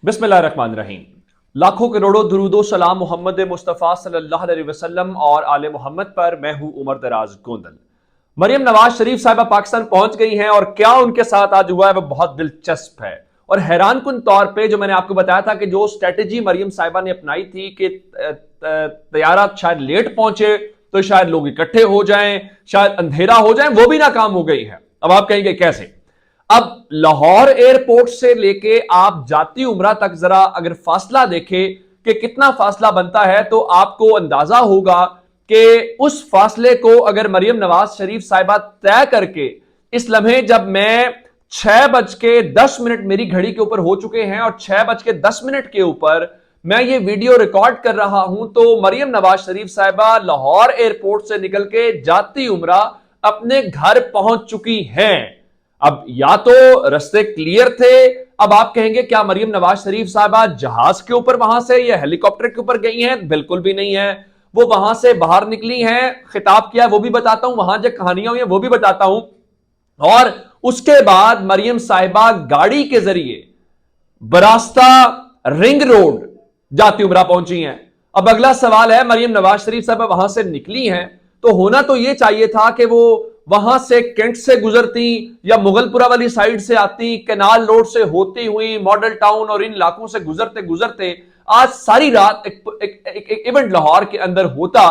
बिस्मिल्लाहिर्रहमानिर्रहीम। लाखों करोड़ों दुरूदो सलाम मोहम्मद मुस्तफ़ा सल्लल्लाहु अलैहि वसल्लम और आले मोहम्मद पर। मैं हूं उमर दराज गोंदल। मरियम नवाज शरीफ साहिबा पाकिस्तान पहुंच गई हैं और क्या उनके साथ आज हुआ है वह बहुत दिलचस्प है और हैरानकुन तौर पे जो मैंने आपको बताया था कि जो स्ट्रेटेजी मरियम साहिबा ने अपनाई थी कि तैयारा शायद लेट पहुंचे तो शायद लोग इकट्ठे हो जाएं, शायद अंधेरा हो जाए, वो भी नाकाम हो गई है। अब आप कहेंगे कैसे? अब लाहौर एयरपोर्ट से लेके आप जाती उम्रा तक जरा अगर फासला देखें कि कितना फासला बनता है तो आपको अंदाजा होगा कि उस फासले को अगर मरियम नवाज शरीफ साहिबा तय करके इस लम्हे जब मैं 6:10 मेरी घड़ी के ऊपर हो चुके हैं और 6:10 के ऊपर मैं ये वीडियो रिकॉर्ड कर रहा हूं तो मरियम नवाज शरीफ साहिबा लाहौर एयरपोर्ट से निकल के जाती उम्रा अपने घर पहुंच चुकी हैं। अब या तो रास्ते क्लियर थे, अब आप कहेंगे क्या मरियम नवाज शरीफ साहिबा जहाज के ऊपर वहां से या हेलीकॉप्टर के ऊपर गई हैं? बिल्कुल भी नहीं है। वो वहां से बाहर निकली हैं, खिताब किया, वो भी बताता हूं, वहां जो कहानियां हुई हैं वो भी बताता हूं। और उसके बाद मरियम साहिबा गाड़ी के जरिए बरास्ता रिंग रोड जाती उमरा पहुंची हैं। अब अगला सवाल है, मरियम नवाज शरीफ साहिबा वहां से निकली हैं तो होना तो यह चाहिए था कि वो वहां से कैंट से गुजरती या मुगलपुरा वाली साइड से आती, कैनाल रोड से होती हुई मॉडल टाउन और इन इलाकों से गुजरते गुजरते आज सारी रात एक इवेंट लाहौर के अंदर होता।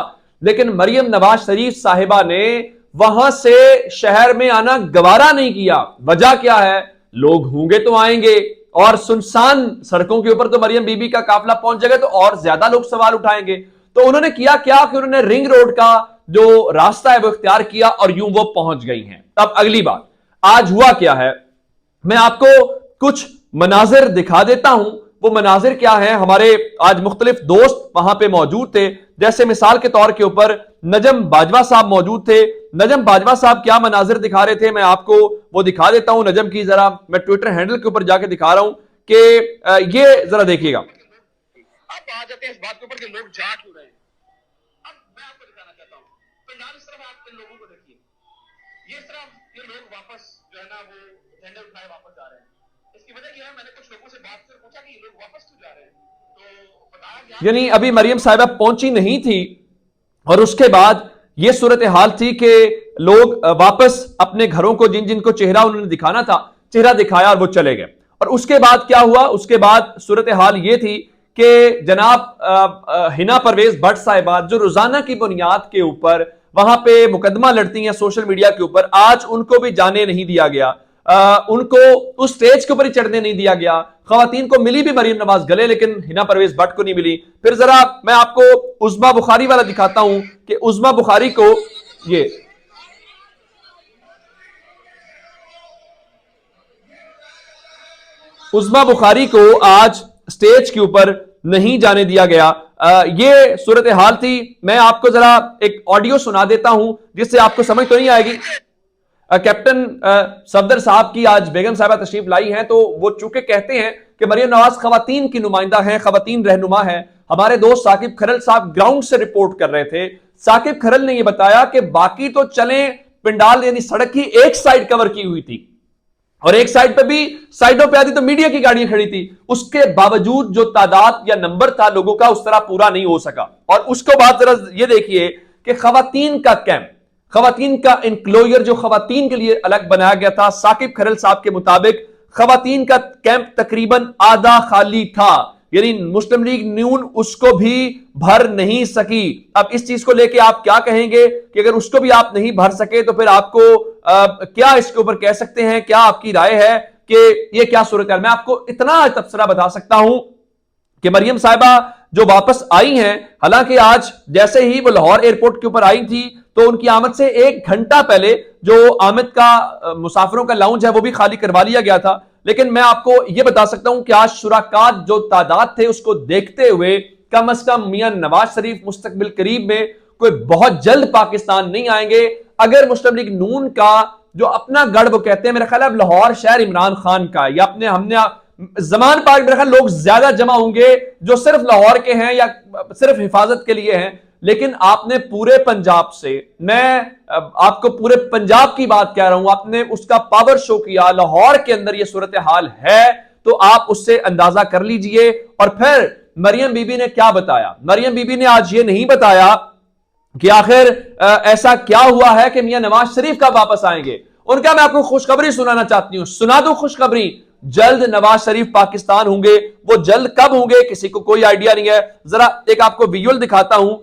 लेकिन मरियम नवाज शरीफ साहिबा ने वहां से शहर में आना गवारा नहीं किया। वजह क्या है? लोग होंगे तो आएंगे और सुनसान सड़कों के ऊपर तो मरियम बीबी का काफिला पहुंच जाएगा तो और ज्यादा लोग सवाल उठाएंगे। तो उन्होंने किया क्या कि उन्होंने रिंग रोड का जो रास्ता है वो इख्तियार किया और यूं वो पहुंच गई हैं। अब अगली बात, आज हुआ क्या है, मैं आपको कुछ मनाजिर दिखा देता हूं। वो मनाजिर क्या है? हमारे आज मुख्तलिफ दोस्त वहां पे मौजूद थे। जैसे मिसाल के तौर के ऊपर नजम बाजवा साहब मौजूद थे। नजम बाजवा साहब क्या मनाजिर दिखा रहे थे, मैं आपको वो दिखा देता हूं। नजम की जरा मैं ट्विटर हैंडल के ऊपर जाके दिखा रहा हूं कि ये जरा देखिएगा। आप आ जाते हैं इस बात के ऊपर कि लोग जा क्यों रहे हैं। अब मैं आपको दिखाना चाहता हूं पंडाल इस तरफ, आप इन लोगों को देखिए, ये सिर्फ ये लोग वापस जो है ना वो झंडे उठाए वापस जा रहे हैं। इसकी वजह क्या है? मैंने कुछ लोगों से बात कर पूछा कि ये लोग वापस क्यों जा रहे हैं तो बताया गया यानी अभी मरियम साहिबा पहुंची नहीं थी और उसके बाद यह सूरत हाल थी कि लोग वापस अपने घरों को जिन जिनको चेहरा उन्होंने दिखाना था चेहरा दिखाया और वो चले गए। और उसके बाद क्या हुआ? उसके बाद सूरत हाल यह थी कि जनाब हिना परवेज भट्ट साहिबा जो रोजाना की बुनियाद के ऊपर वहां पे मुकदमा लड़ती हैं सोशल मीडिया के ऊपर, आज उनको भी जाने नहीं दिया गया। उनको उस स्टेज के ऊपर ही चढ़ने नहीं दिया गया। खवातीन को मिली भी मरियम नवाज गले, लेकिन हिना परवेज भट्ट को नहीं मिली। फिर जरा मैं आपको उज़्मा बुखारी वाला दिखाता हूं कि उज़्मा बुखारी को ये उज़्मा बुखारी को आज स्टेज के ऊपर नहीं जाने दिया गया। ये सूरत हाल थी। मैं आपको जरा एक ऑडियो सुना देता हूं जिससे आपको समझ तो नहीं आएगी। कैप्टन सफदर साहब की आज बेगम साहिबा तशरीफ लाई हैं तो वो चूंकि कहते हैं कि मरियम नवाज खवातीन की नुमाइंदा हैं, खवातीन रहनुमा हैं। हमारे दोस्त साकिब खरल साहब ग्राउंड से रिपोर्ट कर रहे थे। साकिब खरल ने यह बताया कि बाकी तो चले पिंडाल यानी सड़क की एक साइड कवर की हुई थी और एक साइड पे भी साइडों पे आती तो मीडिया की गाड़ियां खड़ी थी। उसके बावजूद जो तादाद या नंबर था लोगों का उस तरह पूरा नहीं हो सका। और उसके बाद जरा ये देखिए कि खवातीन का कैंप, खवातीन का इंक्लोजर जो खवातीन के लिए अलग बनाया गया था, साकिब खरल साहब के मुताबिक खवातीन का कैंप तकरीबन आधा खाली था, यानी मुस्लिम लीग नून उसको भी भर नहीं सकी। अब इस चीज को लेके आप क्या कहेंगे कि अगर उसको भी आप नहीं भर सके तो फिर आपको क्या इसके ऊपर कह सकते हैं? क्या आपकी राय है कि ये क्या सूरत है? मैं आपको इतना तबसरा बता सकता हूं कि मरियम साहिबा जो वापस आई हैं, हालांकि आज जैसे ही वो लाहौर एयरपोर्ट के ऊपर आई थी तो उनकी आमद से 1 घंटा पहले जो आमद का मुसाफिरों का लाउंज है वो भी खाली करवा लिया गया था। लेकिन मैं आपको यह बता सकता हूं कि आज शुराकात जो तादाद थे उसको देखते हुए कम से कम मियां नवाज शरीफ मुस्तकबिल करीब में कोई बहुत जल्द पाकिस्तान नहीं आएंगे। अगर मुस्लिम लीग नून का जो अपना गढ़ वो कहते हैं, मेरा ख्याल है लाहौर शहर इमरान खान का या अपने हमने जमान पार्क, मेरा ख्याल लोग ज्यादा जमा होंगे जो सिर्फ लाहौर के हैं या सिर्फ हिफाजत के लिए हैं। लेकिन आपने पूरे पंजाब से, मैं आपको पूरे पंजाब की बात कह रहा हूं, आपने उसका पावर शो किया। लाहौर के अंदर यह सूरत हाल है तो आप उससे अंदाजा कर लीजिए। और फिर मरियम बीबी ने क्या बताया? मरियम बीबी ने आज ये नहीं बताया कि आखिर ऐसा क्या हुआ है कि मियां नवाज शरीफ कब वापस आएंगे। उनका मैं आपको खुशखबरी सुनाना चाहती हूं, सुना दूं खुशखबरी, जल्द नवाज शरीफ पाकिस्तान होंगे। वो जल्द कब होंगे किसी को कोई आइडिया नहीं है। जरा एक आपको विजुअल दिखाता हूं।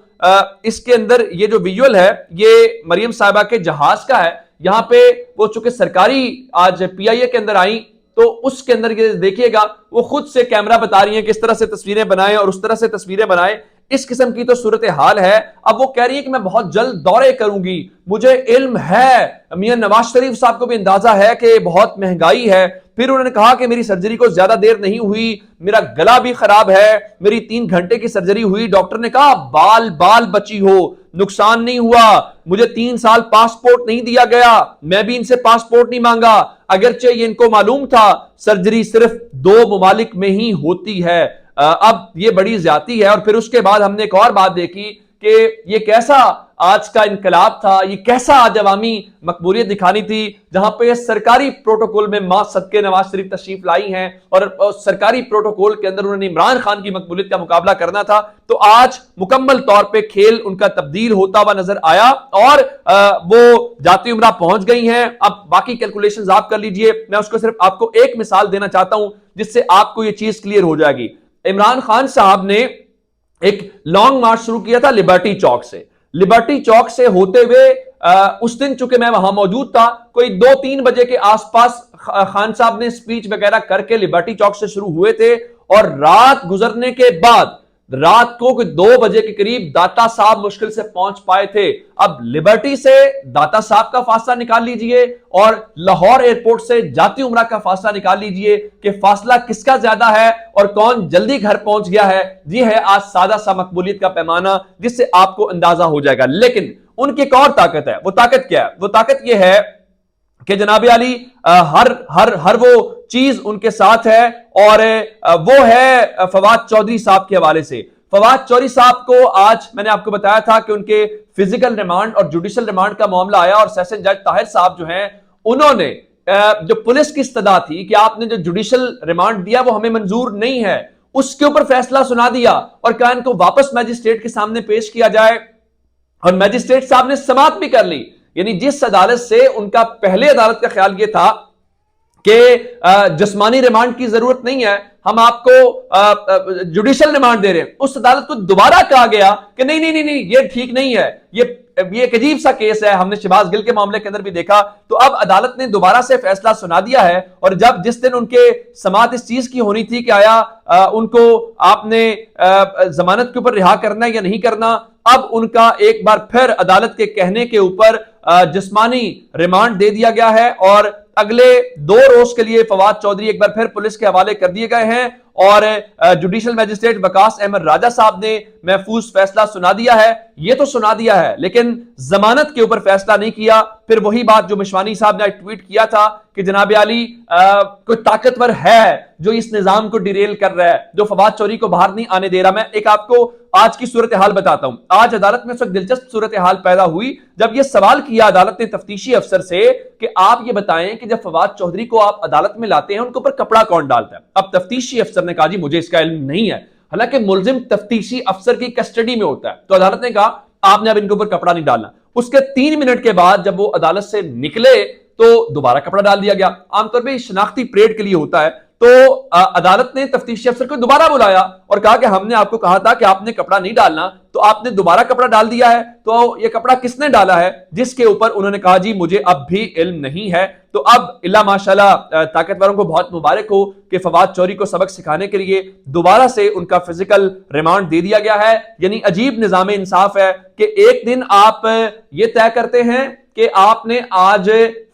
इसके अंदर ये जो विजुअल है ये मरियम साहिबा के जहाज का है। यहां पे वो चूंकि सरकारी आज पीआईए के अंदर आई तो उसके अंदर ये देखिएगा वो खुद से कैमरा बता रही है किस तरह से तस्वीरें बनाएं और उस तरह से तस्वीरें बनाएं। इस किस्म की तो सूरत हाल है। अब वो कह रही है कि मैं बहुत जल्द दौरे करूंगी, मुझे इल्म है। मियां नवाज शरीफ साहब को भी अंदाजा है कि बहुत महंगाई है। फिर उन्होंने कहा कि मेरी सर्जरी को ज्यादा देर नहीं हुई, मेरा गला भी खराब है, मेरी 3 घंटे की सर्जरी हुई। डॉक्टर ने कहा बाल बाल बची हो, नुकसान नहीं हुआ। मुझे 3 साल पासपोर्ट नहीं दिया गया, मैं भी इनसे पासपोर्ट नहीं मांगा, अगरचे ये इनको मालूम था सर्जरी सिर्फ 2 ममालिक में ही होती है। अब ये बड़ी ज्यादती है। और फिर उसके बाद हमने एक और बात देखी कि ये कैसा आज का इनकलाब था, ये कैसा आज अवामी मकबूलियत दिखानी थी, जहां पे सरकारी प्रोटोकॉल में मां सदके नवाज शरीफ तशरीफ लाई हैं और सरकारी प्रोटोकॉल के अंदर उन्होंने इमरान खान की मकबूलियत का मुकाबला करना था। तो आज मुकम्मल तौर पे खेल उनका तब्दील होता हुआ नजर आया और वो जाती उम्रा पहुंच गई हैं। अब बाकी कैलकुलेशंस आप कर लीजिए, मैं उसको सिर्फ आपको एक मिसाल देना चाहता हूं जिससे आपको ये चीज क्लियर हो जाएगी। इमरान खान साहब ने एक लॉन्ग मार्च शुरू किया था लिबर्टी चौक से। लिबर्टी चौक से होते हुए उस दिन चूंकि मैं वहां मौजूद था, कोई 2-3 बजे के आसपास खान साहब ने स्पीच वगैरह करके लिबर्टी चौक से शुरू हुए थे और रात गुजरने के बाद रात को कोई 2 बजे के करीब दाता साहब मुश्किल से पहुंच पाए थे। अब लिबर्टी से दाता साहब का फासला निकाल लीजिए और लाहौर एयरपोर्ट से जाती उम्रा का फासला निकाल लीजिए कि फासला किसका ज्यादा है और कौन जल्दी घर पहुंच गया है। जी है आज सादा सा मकबूलियत का पैमाना जिससे आपको अंदाजा हो जाएगा। लेकिन उनकी एक और ताकत है। वो ताकत क्या है? वो ताकत यह है कि जनाब अली हर वो चीज उनके साथ है और वो है फवाद चौधरी साहब के हवाले से। फवाद चौधरी साहब को आज मैंने आपको बताया था कि उनके फिजिकल रिमांड और जुडिशियल रिमांड का मामला आया और सेशन जज ताहिर साहब जो हैं उन्होंने जो पुलिस की इस्तदा थी कि आपने जो जुडिशियल रिमांड दिया वो हमें मंजूर नहीं है, उसके ऊपर फैसला सुना दिया और कहा इनको वापस मैजिस्ट्रेट के सामने पेश किया जाए और मैजिस्ट्रेट साहब ने समाअत भी कर ली। यानी जिस अदालत से उनका पहले अदालत का ख्याल यह था कि जिस्मानी रिमांड की जरूरत नहीं है, हम आपको जुडिशियल रिमांड दे रहे हैं, उस अदालत को दोबारा कहा गया कि नहीं नहीं नहीं नहीं ये ठीक नहीं है, ये एक अजीब सा केस है। हमने शहबाज गिल के मामले के अंदर भी देखा। तो अब अदालत ने दोबारा से फैसला सुना दिया है और जब जिस दिन उनके समाअत इस चीज की होनी थी कि आया उनको आपने जमानत के ऊपर रिहा करना है या नहीं करना, अब उनका एक बार फिर अदालत के कहने के ऊपर जिस्मानी रिमांड दे दिया गया है और अगले 2 रोज के लिए फवाद चौधरी एक बार फिर पुलिस के हवाले कर दिए गए हैं और जुडिशियल मैजिस्ट्रेट वकास अहमद राजा साहब ने महफूज फैसला सुना दिया है। ये तो सुना दिया है लेकिन जमानत के ऊपर फैसला नहीं किया। फिर वही बात जो मिशवानी साहब ने ट्वीट किया था कि जनाब अली कोई ताकतवर है जो इस निजाम को डिरेल कर रहा है, जो फवाद चौधरी को बाहर नहीं आने दे रहा। मैं एक आपको आज की सूरत हाल बताता हूं। आज अदालत में एक दिलचस्प सूरत हाल पैदा हुई जब यह सवाल किया अदालत ने तफ्तीशी अफसर से कि आप ये बताएं कि जब फवाद चौधरी को आप अदालत में लाते हैं उनके ऊपर कपड़ा कौन डालता है। अब तफ्तीशी अफसर ने कहा जी मुझे इसका इल्म नहीं है, हालांकि मुलजिम तफ्तीशी अफसर की कस्टडी में होता है। तो अदालत ने कहा आपने अब इनके ऊपर कपड़ा नहीं डालना। उसके 3 मिनट के बाद जब वो अदालत से निकले तो दोबारा कपड़ा डाल दिया गया। आमतौर पर शनाख्ती परेड के लिए होता है। तो अदालत ने तफ्तीशी अफसर को दोबारा बुलाया और कहा कि हमने आपको कहा था कि आपने कपड़ा नहीं डालना, तो आपने दोबारा कपड़ा डाल दिया है, तो ये कपड़ा किसने डाला है? जिसके ऊपर उन्होंने कहा जी मुझे अब भी इल्म नहीं है। तो अब इल्ला माशाल्लाह ताकतवरों को बहुत मुबारक हो कि फवाद चौधरी को सबक सिखाने के लिए दोबारा से उनका फिजिकल रिमांड दे दिया गया है। यानी अजीब निजाम इंसाफ है कि एक दिन आप ये तय करते हैं कि आपने आज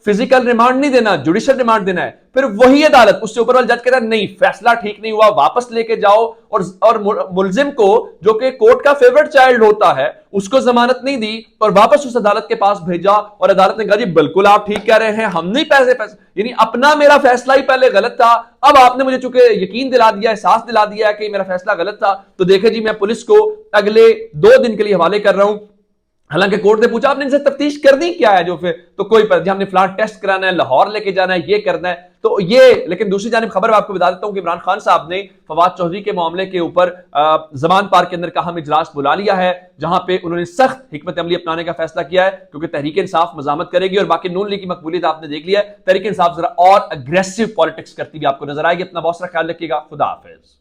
फिजिकल रिमांड नहीं देना, जुडिशियल रिमांड देना है, फिर वही अदालत उससे ऊपर वाला जज कहता है नहीं फैसला ठीक नहीं हुआ, वापस लेके जाओ। और मुलजिम को जो कि कोर्ट का फेवरेट चाइल्ड होता है उसको जमानत नहीं दी और वापस उस अदालत के पास भेजा और अदालत ने कहा जी बिल्कुल आप ठीक कह रहे हैं, हम नहीं पैसे यानी अपना मेरा फैसला ही पहले गलत था, अब आपने मुझे चूंकि यकीन दिला दिया, एहसास दिला दिया है कि मेरा फैसला गलत था, तो देखे जी मैं पुलिस को अगले 2 दिन के लिए हवाले कर रहा हूं। हालांकि कोर्ट ने पूछा आपने इनसे तफ्तीश करनी क्या है, जो फिर तो कोई पर हमने फ्लान टेस्ट कराना है, लाहौर लेके जाना है, ये करना है, तो ये। लेकिन दूसरी जानिब खबर आपको बता देता हूं कि इमरान खान साहब ने फवाद चौधरी के मामले के ऊपर जमान पार्क के अंदर का हम इजलास बुला लिया है, जहां पे उन्होंने सख्त हिकमत अमली अपनाने का फैसला किया है, क्योंकि तहरीक इंसाफ मजामत करेगी। और बाकी नून लीग की मकबूलियत आपने देख लिया है, तहरीक इंसाफ जरा और अग्रेसिव पॉलिटिक्स करती हुई आपको नजर आएगी। अपना बहुत सारा ख्याल रखिएगा। खुदा हाफिज।